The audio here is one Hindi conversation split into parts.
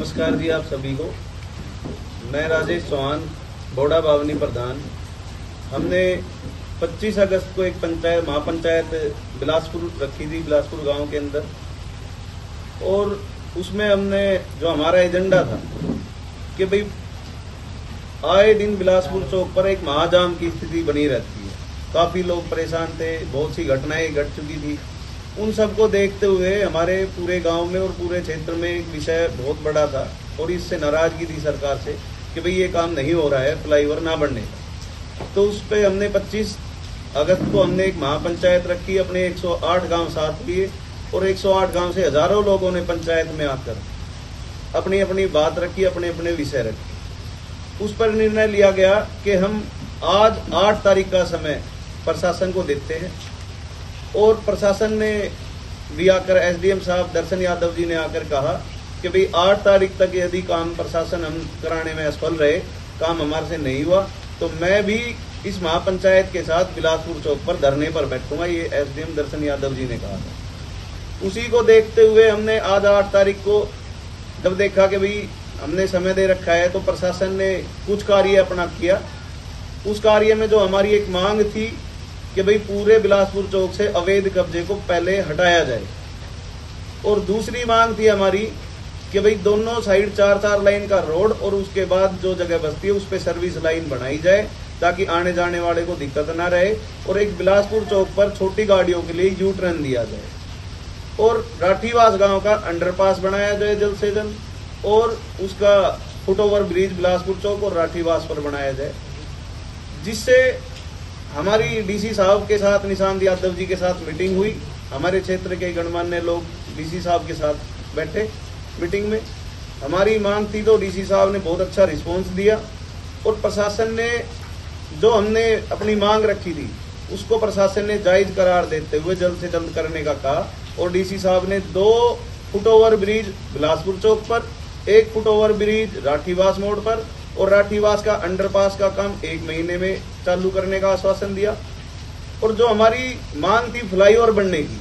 नमस्कार जी आप सभी को। मैं राजेश चौहान, बोड़ा बावनी प्रधान। हमने 25 अगस्त को एक पंचायत महापंचायत बिलासपुर रखी थी, बिलासपुर गांव के अंदर, और उसमें हमने जो हमारा एजेंडा था कि भाई आए दिन बिलासपुर चौक पर एक महाजाम की स्थिति बनी रहती है। काफी लोग परेशान थे, बहुत सी घटनाएं घट चुकी थी। उन सबको देखते हुए हमारे पूरे गांव में और पूरे क्षेत्र में एक विषय बहुत बड़ा था और इससे नाराजगी थी सरकार से कि भाई ये काम नहीं हो रहा है, फ्लाईओवर ना बनने का। तो उस पर हमने 25 अगस्त को हमने एक महापंचायत रखी, अपने 108 गांव साथ लिए और 108 गांव से हजारों लोगों ने पंचायत में आकर अपनी अपनी बात रखी, अपने अपने विषय रखे। उस पर निर्णय लिया गया कि हम आज 8 तारीख का समय प्रशासन को देते हैं, और प्रशासन ने भी आकर, एसडीएम साहब दर्शन यादव जी ने आकर कहा कि भाई 8 तारीख तक यदि काम प्रशासन हम कराने में असफल रहे, काम हमारे से नहीं हुआ, तो मैं भी इस महापंचायत के साथ बिलासपुर चौक पर धरने पर बैठूंगा, ये एसडीएम दर्शन यादव जी ने कहा था। उसी को देखते हुए हमने आज 8 तारीख को जब देखा कि भाई हमने समय दे रखा है, तो प्रशासन ने कुछ कार्य अपना किया। उस कार्य में जो हमारी एक मांग थी कि भाई पूरे बिलासपुर चौक से अवैध कब्जे को पहले हटाया जाए, और दूसरी मांग थी हमारी कि भाई दोनों साइड 4-4 लाइन का रोड और उसके बाद जो जगह बसती है उस पर सर्विस लाइन बनाई जाए ताकि आने जाने वाले को दिक्कत ना रहे, और एक बिलासपुर चौक पर छोटी गाड़ियों के लिए यू टर्न दिया जाए, और राठीवास गांव का अंडरपास बनाया जाए जल्द से जल्द, और उसका फुटओवर ब्रिज बिलासपुर चौक और राठीवास पर बनाया जाए। जिससे हमारी डीसी साहब के साथ, निशांत यादव जी के साथ मीटिंग हुई। हमारे क्षेत्र के गणमान्य लोग डीसी साहब के साथ बैठे मीटिंग में। हमारी मांग थी तो डीसी साहब ने बहुत अच्छा रिस्पांस दिया, और प्रशासन ने जो हमने अपनी मांग रखी थी उसको प्रशासन ने जायज करार देते हुए जल्द से जल्द करने का कहा, और डीसी साहब ने 2 फुटओवर ब्रिज बिलासपुर चौक पर, 1 फुटओवर ब्रिज राठीवास मोड़ पर, और राठीवास का अंडरपास का काम 1 महीने में चालू करने का आश्वासन दिया। और जो हमारी मांग थी फ्लाईओवर बनने की,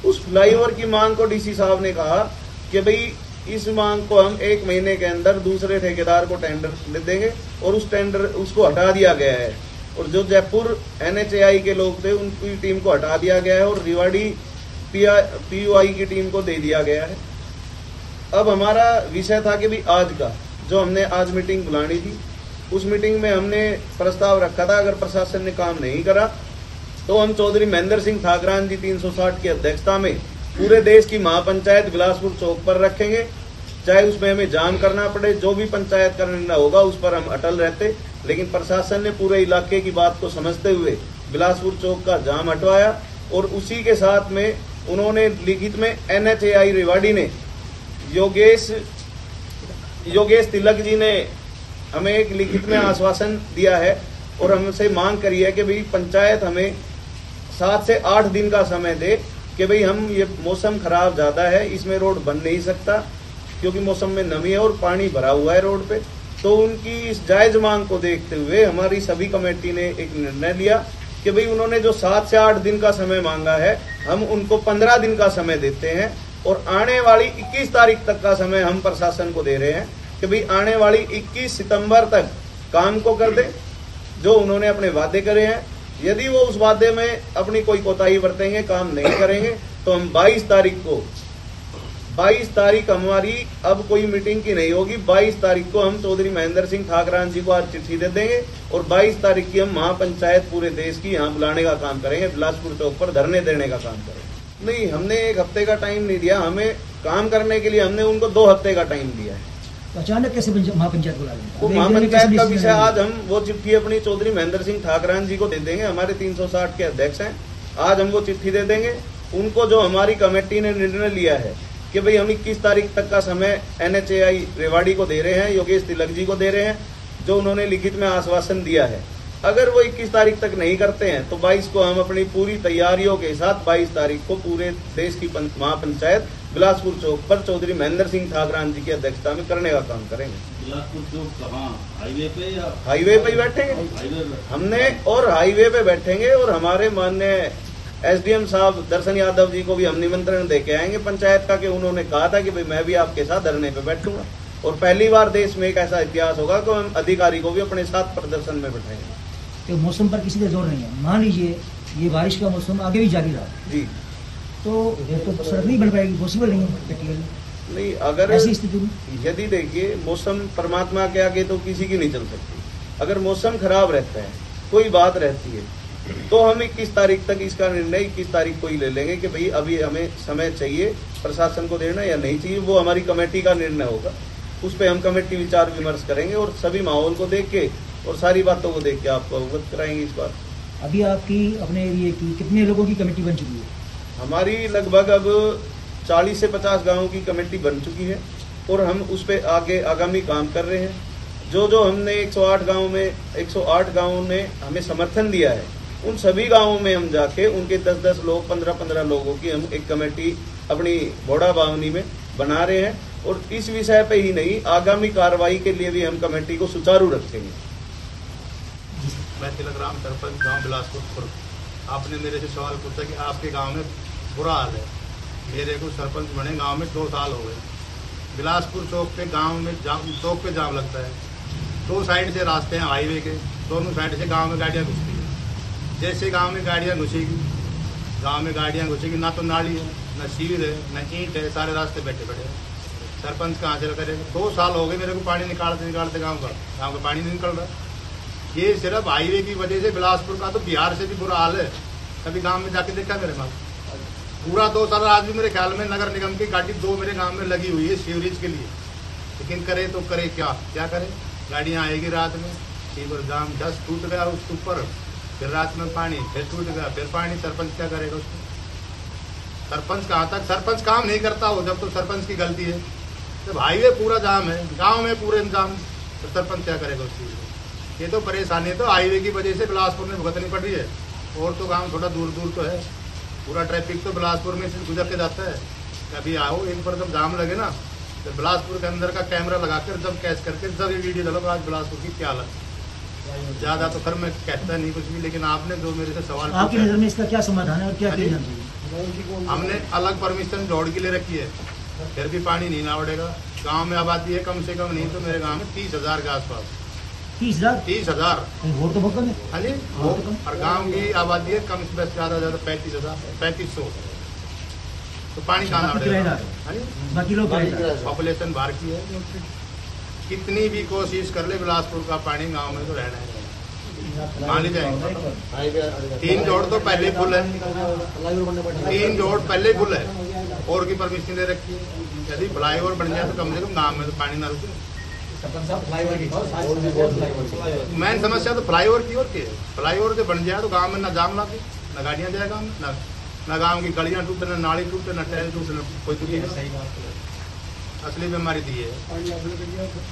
उस फ्लाईओवर की मांग को डीसी साहब ने कहा कि भाई इस मांग को हम 1 महीने के अंदर दूसरे ठेकेदार को टेंडर दे देंगे, और उस टेंडर उसको हटा दिया गया है। और जो जयपुर NHAI के लोग थे उनकी टीम को हटा दिया गया है, और रिवाड़ी PUI की टीम को दे दिया गया है। अब हमारा विषय था कि भाई आज का जो हमने आज मीटिंग बुलानी थी, उस मीटिंग में हमने प्रस्ताव रखा था अगर प्रशासन ने काम नहीं करा तो हम चौधरी महेंद्र सिंह ठाकरान जी 360 की अध्यक्षता में पूरे देश की महापंचायत बिलासपुर चौक पर रखेंगे, चाहे उसमें हमें जाम करना पड़े। जो भी पंचायत का निर्णय होगा उस पर हम अटल रहते। लेकिन प्रशासन ने पूरे इलाके की बात को समझते हुए बिलासपुर चौक का जाम हटवाया, और उसी के साथ में उन्होंने लिखित में NHAI रेवाड़ी ने योगेश तिलक जी ने हमें एक लिखित में आश्वासन दिया है, और हमसे मांग करी है कि भाई पंचायत हमें 7 से 8 दिन का समय दे कि भाई हम ये मौसम खराब ज्यादा है, इसमें रोड बन नहीं सकता क्योंकि मौसम में नमी है और पानी भरा हुआ है रोड पे। तो उनकी इस जायज मांग को देखते हुए हमारी सभी कमेटी ने एक निर्णय लिया कि भाई उन्होंने जो 7 से 8 दिन का समय मांगा है, हम उनको 15 दिन का समय देते हैं, और आने वाली 21 तारीख तक का समय हम प्रशासन को दे रहे हैं कि भाई आने वाली 21 सितंबर तक काम को कर दे जो उन्होंने अपने वादे करे हैं। यदि वो उस वादे में अपनी कोई कोताही बरतेंगे, काम नहीं करेंगे, तो हम 22 तारीख हमारी अब कोई मीटिंग की नहीं होगी। 22 तारीख को हम चौधरी महेंद्र सिंह ठाकरान जी को आज चिट्ठी दे देंगे, और 22 तारीख की हम महापंचायत पूरे देश की यहाँ बुलाने का काम करेंगे, बिलासपुर चौक पर धरने देने का काम करेंगे। नहीं, हमने 1 हफ्ते का टाइम नहीं दिया, हमें काम करने के लिए हमने उनको 2 हफ्ते का टाइम दिया है। तो अचानक कैसे महापंचायत बुला लेंगे? वो महापंचायत का विषय आज हम वो चिट्ठी अपनी चौधरी महेंद्र सिंह ठाकरान जी को दे देंगे, हमारे 360 के अध्यक्ष हैं। आज हम वो चिट्ठी दे देंगे उनको, जो हमारी कमेटी ने निर्णय लिया है कि भाई हम 21 तारीख तक का समय NHAI रेवाड़ी को दे रहे हैं, योगेश तिलक जी को दे रहे हैं, जो उन्होंने लिखित में आश्वासन दिया है। अगर वो 21 तारीख तक नहीं करते हैं तो 22 को हम अपनी पूरी तैयारियों के साथ 22 तारीख को पूरे देश की महापंचायत बिलासपुर चौक पर चौधरी महेंद्र सिंह ठाकरान जी की अध्यक्षता में करने का काम करेंगे। बिलासपुर चौक कहाँ, हाईवे पे या? हाईवे पे ही बैठेंगे हमने, और हाईवे पे बैठेंगे, और हमारे माननीय एसडीएम साहब दर्शन यादव जी को भी हम निमंत्रण दे के आएंगे पंचायत का, कि उन्होंने कहा था कि भाई मैं भी आपके साथ धरने पे बैठूंगा। और पहली बार देश में एक ऐसा इतिहास होगा कि हम अधिकारी को भी अपने साथ प्रदर्शन में बैठाएंगे। तो मौसम पर किसी का जोर नहीं है। मान लीजिए ये बारिश का मौसम आगे भी जारी रहा जी तो सड़क नहीं बन पाएगी, पॉसिबल नहीं है प्रैक्टिकली नहीं, अगर ऐसी स्थिति में। यदि देखिए मौसम परमात्मा के आगे तो किसी की नहीं चल सकती। अगर मौसम खराब रहता है, कोई बात रहती है, तो हम 21 तारीख तक इसका निर्णय 21 तारीख को ही ले लेंगे कि भाई अभी हमें समय चाहिए प्रशासन को देना या नहीं चाहिए। वो हमारी कमेटी का निर्णय होगा, उस पर हम कमेटी विचार विमर्श करेंगे और सभी माहौल को देख के और सारी बातों को देख के आपको अवगत कराएंगे इस बार। अभी आपकी अपने एरिए की कितने लोगों की कमेटी बन चुकी है? हमारी लगभग अब 40 से 50 गांवों की कमेटी बन चुकी है और हम उस पर आगे आगामी काम कर रहे हैं। जो हमने 108 गांवों ने हमें समर्थन दिया है, उन सभी गांवों में हम जाके उनके 10-10 लोग 15-15 लोगों की हम एक कमेटी अपनी बोड़ा बावनी में बना रहे हैं और इस विषय पे ही नहीं, आगामी कार्रवाई के लिए भी हम कमेटी को सुचारू रखेंगे। मैं तिलक राम, सरपंच गांव बिलासपुर। आपने मेरे से सवाल पूछा कि आपके गांव में बुरा हाल है। मेरे को सरपंच बने गांव में 2 साल हो गए। बिलासपुर चौक पे गांव में चौक पे जाम लगता है। 2 साइड से रास्ते हैं हाईवे के, दोनों साइड से गांव में गाड़ियां घुसती है। जैसे गांव में गाड़ियां घुसेगी ना तो नाली है, ना सीवर है, ना ईंट है, सारे रास्ते बैठे बैठे हैं। सरपंच कहाँ से करेगा? 2 साल हो गए मेरे को पानी निकालते गाँव का पानी नहीं निकल रहा। ये सिर्फ हाईवे की वजह से बिलासपुर का, तो बिहार से भी बुरा हाल है। कभी गांव में जाके देखा मेरे माँ? पूरा 2 साल आज भी मेरे ख्याल में नगर निगम की गाड़ी 2 मेरे गांव में लगी हुई है सीवरेज के लिए। लेकिन करे तो करे क्या करे? गाड़ियां आएगी रात में, सीवर जाम, 10 टूट गया उसके ऊपर, फिर रात में पानी, फिर टूट गया, फिर पानी। सरपंच क्या करेगा उसको? सरपंच कहाँ तक? सरपंच काम नहीं करता हो जब तो सरपंच की गलती है। जब हाईवे पूरा जाम है, गाँव में पूरे जाम, तो सरपंच क्या करेगा उस चीज़ को? ये तो परेशानी तो हाईवे की वजह से बिलासपुर में भुगतनी पड़ रही है। और तो गांव थोड़ा दूर तो है, पूरा ट्रैफिक तो बिलासपुर में से गुजर के जाता है। कभी आओ एक बार जब जाम लगे ना, तो बिलासपुर के अंदर का कैमरा लगाकर जब कैच करके जब ये वीडियो डालो आज बिलासपुर की क्या हालत। ज़्यादा तो फिर मैं कहता नहीं कुछ भी, लेकिन आपने जो मेरे से सवाल आपकी नज़र में इसका क्या समाधान है और क्या किया जाना चाहिए? हमने अलग परमिशन जोड़ के लिए रखी है, फिर भी पानी नहीं ना उड़ेगा। गाँव में आबादी है कम से कम नहीं तो मेरे गाँव में 30,000 के आसपास। 30,000? वोट तो बहुत कम है। हाँ जी, और गांव की आबादी है कम से ज़्यादा 3500। तो पानी कहाँ उड़ेगा? हाँ जी, बाकी लोग पॉपुलेशन बाहर की है। कितनी भी कोशिश कर ले बिलासपुर का पानी गांव में तो रहना है, मान ली जाएंगे। 3 जोड़ तो पहले फुल है, 3 जोड़ पहले फुल है, और की परमिशन दे रखी है। यदि फ्लाईओवर बन जाए तो कम से कम गाँव में तो पानी ना रुके। मेन समस्या तो फ्लाईओवर की और है। फ्लाईओवर जो बन जाए तो गांव में ना जाम लगे, ना गाड़ियां जाए गाँव में, ना गांव की गलियां टूटे, ना नाली टूटे, ना टहल टूटे, ना कोई टूटे। असली बीमारी दी है।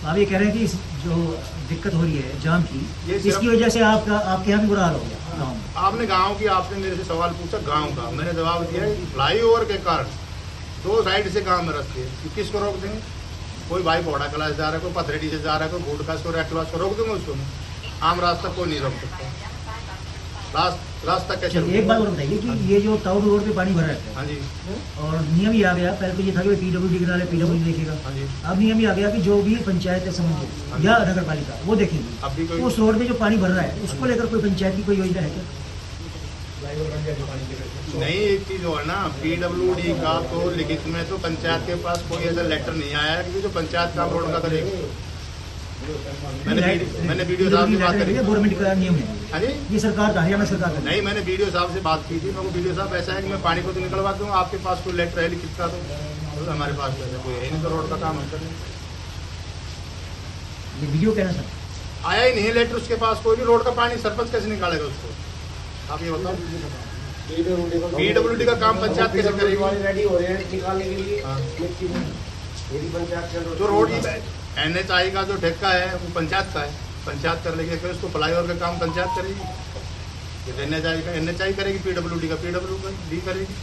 आप ये कह रहे हैं कि जो दिक्कत हो रही है जाम की, इसकी वजह से आपके यहाँ भी बुरा हाल हो गया गाँव में। आपने गाँव की, आपने मेरे से सवाल पूछा गाँव का, मैंने जवाब दिया फ्लाईओवर के कारण 2 साइड से गाँव में रास्ते हैं। किसको रोक देंगे? कोई भाई बौड़ा कला से जा रहा है, कोई पथरेडी से जा रहा है, कोई घोट खास को रोक दूंगा उसको। आम रास्ता कोई नहीं रोक सकता। रास्ता कैसे? एक बात और बताइए कि ये जो टाउन रोड पे पानी भरा है, हाँ जी, और नियम ही आ गया, पहले तो ये था कि PWD गिरा ले, PWD देखेगा। हाँ जी, अब नियम ही आ गया कि जो भी पंचायत है संबंधित या नगर पालिका वो देखेगी। अब भी कोई उस रोड में जो पानी भर रहा है उसको लेकर कोई पंचायत की कोई योजना है क्या? नहीं, एक चीज और ना, PWD का तो लिखित में तो पंचायत के पास कोई ऐसा लेटर नहीं आया है कि जो पंचायत काम रोड का करेगी। मैंने वीडियो साहब से बात करी, गवर्नमेंट का नियम है। हाँ जी, ये सरकार का, हरियाणा सरकार का नहीं, मैंने वीडियो साहब से बात की थी। मैं वीडियो साहब ऐसा है कि मैं पानी को तो निकलवा दूँ, आपके पास कोई लेटर है लिखित का? तो हमारे पास वैसे कोई है नहीं, तो रोड का काम हम करें। ये वीडियो कहना सर आया ही नहीं लेटर उसके पास, कोई भी रोड का पानी सरपंच कैसे निकालेगा उसको? आप ये बताओ। PWD का काम पंचायत कैसे करेगी? रेडी हो रहे हैं निकालने के लिए। हाँ। मेरी पंचायत चल रही जो रोड NHI का जो ठेका है वो पंचायत का है, पंचायत कर लेगी। फिर उसको फ्लाईओवर का काम पंचायत करेगी, NHI करेगी, PWD का PWD करेगी,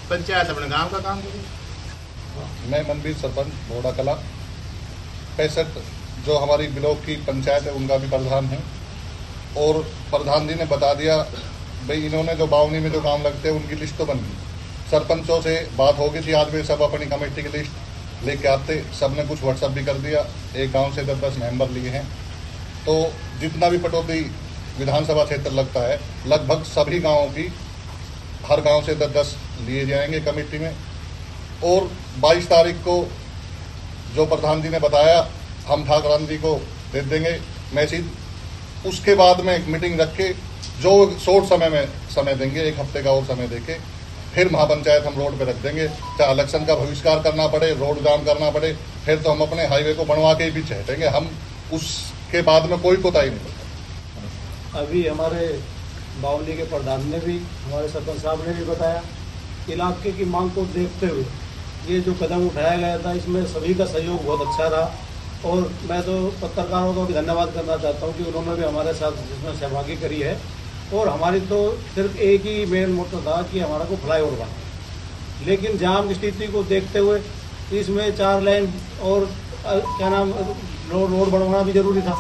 पंचायत अपने गांव का काम करेगी। मैं मनवीर, सरपंच बोड़ा कला 65 जो हमारी ब्लॉक की पंचायत है उनका भी प्रधान है। और प्रधान जी ने बता दिया भाई इन्होंने जो बावनी में जो काम लगते हैं उनकी लिस्ट तो बन गई। सरपंचों से बात हो गई थी, आज वे सब अपनी कमेटी की लिस्ट लेके आते, सब ने कुछ व्हाट्सअप भी कर दिया। एक गांव से 10-10 मेंबर लिए हैं। तो जितना भी पटौदी विधानसभा क्षेत्र लगता है, लगभग सभी गांवों की, हर गांव से 10-10 लिए जाएंगे कमेटी में। और 22 तारीख को जो प्रधान जी ने बताया, हम ठाकरान जी को दे देंगे मैसेज। उसके बाद में एक मीटिंग रख के जो शॉर्ट समय देंगे, 1 हफ्ते का और समय देके फिर महापंचायत हम रोड पे रख देंगे। चाहे इलेक्शन का बहिष्कार करना पड़े, रोड जाम करना पड़े, फिर तो हम अपने हाईवे को बनवा के भी चाहेंगे। हम उसके बाद में कोई कोताही नहीं करेंगे। अभी हमारे बावली के प्रधान ने भी, हमारे सरपंच साहब ने भी बताया, इलाके की मांग को देखते हुए ये जो कदम उठाया गया था, इसमें सभी का सहयोग बहुत अच्छा रहा। और मैं तो पत्रकारों को भी धन्यवाद करना चाहता हूँ कि उन्होंने भी हमारे साथ जिसमें सहभागी करी है। और हमारी तो सिर्फ एक ही मेन मोटो था कि हमारा को फ्लाई ओवर बना, लेकिन जाम की स्थिति को देखते हुए इसमें 4 लाइन और क्या नाम रोड बनवाना भी जरूरी था,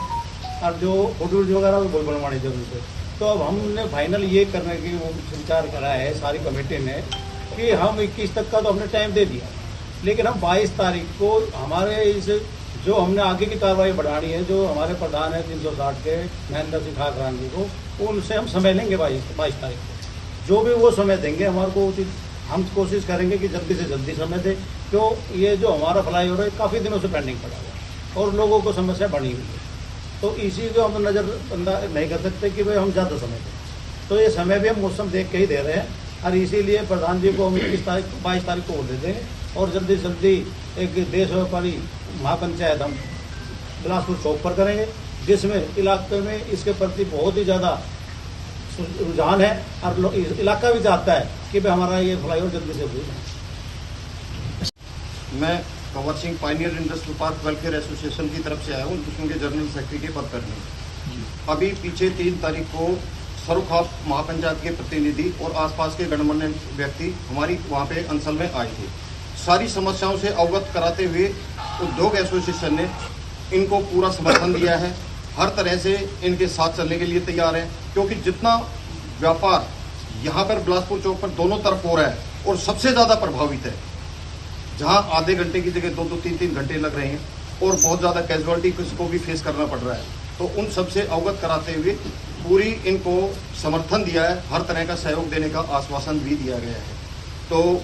और जो फुटब्रिज वगैरह वो बनवानी जरूरी थी। तो अब हमने फाइनल ये करने की वो विचार करा है सारी कमेटी ने कि हम 21 तक का तो हमने टाइम दे दिया, लेकिन हम 22 तारीख को हमारे इस जो हमने आगे की कार्रवाई बढ़ानी है, जो हमारे प्रधान है 360 के महेंद्र सिंह ठाकरान जी को, उनसे हम समय लेंगे 22 तारीख को। जो भी वो समय देंगे हमारे को उचित, हम कोशिश करेंगे कि जल्दी से जल्दी समय दें। क्यों, ये जो हमारा फ्लाई ओवर है काफ़ी दिनों से पेंडिंग पड़ा हुआ है और लोगों को समस्या बढ़ी हुई है। तो इसी को हम नज़रअंदाज नहीं कर सकते कि भाई हम ज़्यादा समय दें। तो ये समय भी हम मौसम देख के ही दे रहे हैं, और इसीलिए प्रधान जी को हम 22 तारीख को दे देंगे और जल्दी से जल्दी एक देश व्यापारी महापंचायत हम बिलासपुर चौक पर करेंगे, जिसमें इलाके में इसके प्रति बहुत ही ज़्यादा रुझान है और इलाका भी चाहता है कि भाई हमारा ये फ्लाईओवर जल्दी से हो जाए। मैं Kanwar Singh Pioneer industrial park welfare association की तरफ से आया हूँ, जिसमें के जनरल सेक्रेटरी के पद पर हूँ। अभी पीछे 3 तारीख को सरुखाप महापंचायत के प्रतिनिधि और आसपास के गणमान्य व्यक्ति हमारी वहाँ पे अंचल में आए थे। सारी समस्याओं से अवगत कराते हुए उद्योग एसोसिएशन ने इनको पूरा समर्थन दिया है, हर तरह से इनके साथ चलने के लिए तैयार है। क्योंकि जितना व्यापार यहाँ पर बिलासपुर चौक पर दोनों तरफ हो रहा है और सबसे ज़्यादा प्रभावित है, जहाँ आधे घंटे की जगह 2-2, 3-3 घंटे लग रहे हैं और बहुत ज़्यादा कैजुअलिटी को भी फेस करना पड़ रहा है, तो उन सबसे अवगत कराते हुए पूरी इनको समर्थन दिया है, हर तरह का सहयोग देने का आश्वासन भी दिया गया है। तो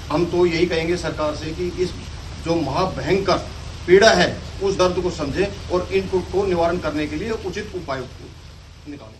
हम तो यही कहेंगे सरकार से कि इस जो महाभयंकर पीड़ा है उस दर्द को समझें और इनको निवारण करने के लिए उचित उपायों को निकालें।